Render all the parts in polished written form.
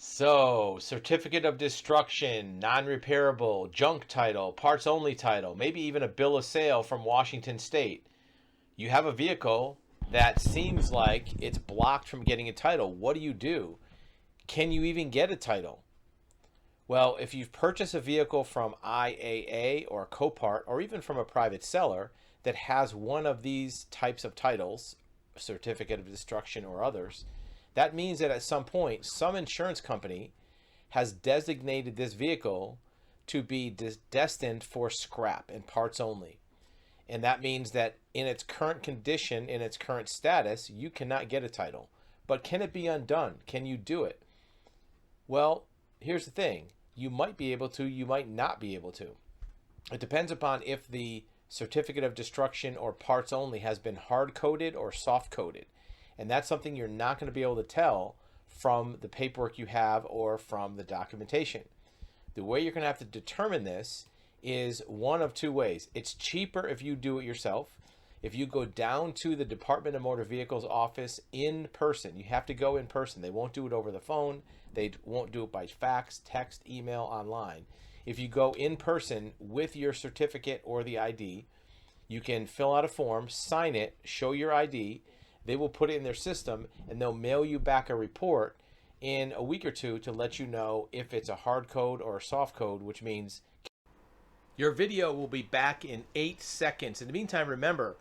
So, certificate of destruction, non-repairable, junk title, parts only title, maybe even a bill of sale from Washington State. You have a vehicle that seems like it's blocked from getting a title. What do you do? Can you even get a title? Well, if you've purchased a vehicle from IAA or Copart or even from a private seller that has one of these types of titles, certificate of destruction or others, that means that at some point, some insurance company has designated this vehicle to be destined for scrap and parts only. And that means that in its current condition, in its current status, you cannot get a title. But can it be undone? Can you do it? Well, here's the thing. You might be able to, you might not be able to. It depends upon if the certificate of destruction or parts only has been hard coded or soft coded. And that's something you're not going to be able to tell from the paperwork you have or from the documentation. The way you're going to have to determine this is one of two ways. It's cheaper if you do it yourself. If you go down to the Department of Motor Vehicles office in person, you have to go in person. They won't do it over the phone. They won't do it by fax, text, email, online. If you go in person with your certificate or the ID, you can fill out a form, sign it, show your ID. They will put it in their system and they'll mail you back a report in a week or two to let you know if it's a hard code or a soft code, which means your video will be back in 8 seconds. In the meantime, remember,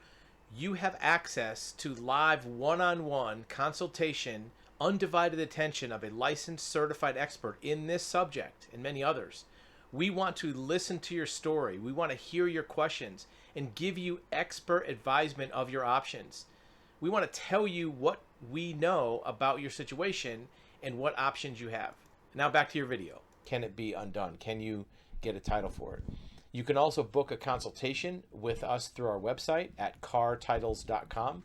you have access to live one-on-one consultation, undivided attention of a licensed certified expert in this subject and many others. We want to listen to your story. We want to hear your questions and give you expert advisement of your options. We want to tell you what we know about your situation and what options you have. Now back to your video. Can it be undone? Can you get a title for it? You can also book a consultation with us through our website at cartitles.com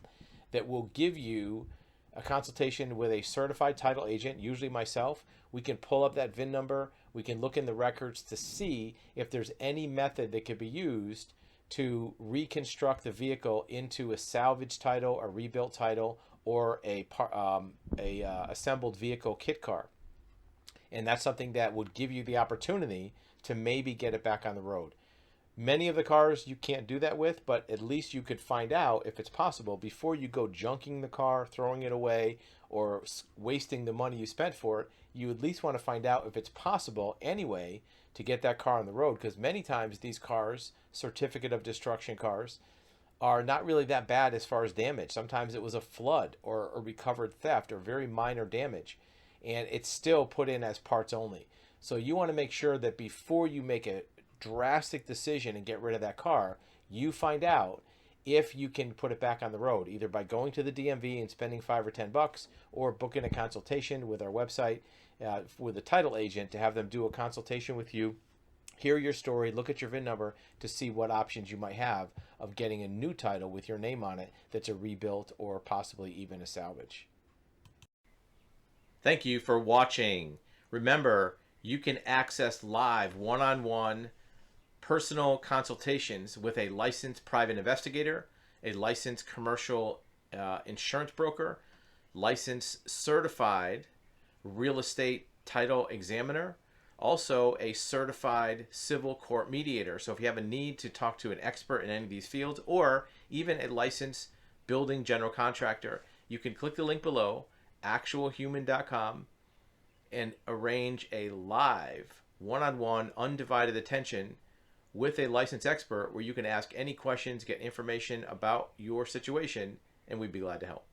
that will give you a consultation with a certified title agent, usually myself. We can pull up that VIN number. We can look in the records to see if there's any method that could be used to reconstruct the vehicle into a salvage title, a rebuilt title, or a assembled vehicle kit car. And that's something that would give you the opportunity to maybe get it back on the road. Many of the cars you can't do that with, but at least you could find out if it's possible before you go junking the car, throwing it away, or wasting the money you spent for it. You at least want to find out if it's possible anyway to get that car on the road, because many times these cars, certificate of destruction cars, are not really that bad as far as damage. Sometimes it was a flood or a recovered theft or very minor damage, and it's still put in as parts only. So you want to make sure that before you make a drastic decision and get rid of that car, you find out if you can put it back on the road, either by going to the DMV and spending $5 or $10 or booking a consultation with our website with a title agent to have them do a consultation with you, hear your story, look at your VIN number to see what options you might have of getting a new title with your name on it that's a rebuilt or possibly even a salvage. Thank you for watching. Remember, you can access live one-on-one personal consultations with a licensed private investigator, a licensed commercial insurance broker, licensed certified real estate title examiner, also a certified civil court mediator. So if you have a need to talk to an expert in any of these fields, or even a licensed building general contractor, you can click the link below, actualhuman.com, and arrange a live one-on-one undivided attention with a licensed expert where you can ask any questions, get information about your situation, and we'd be glad to help.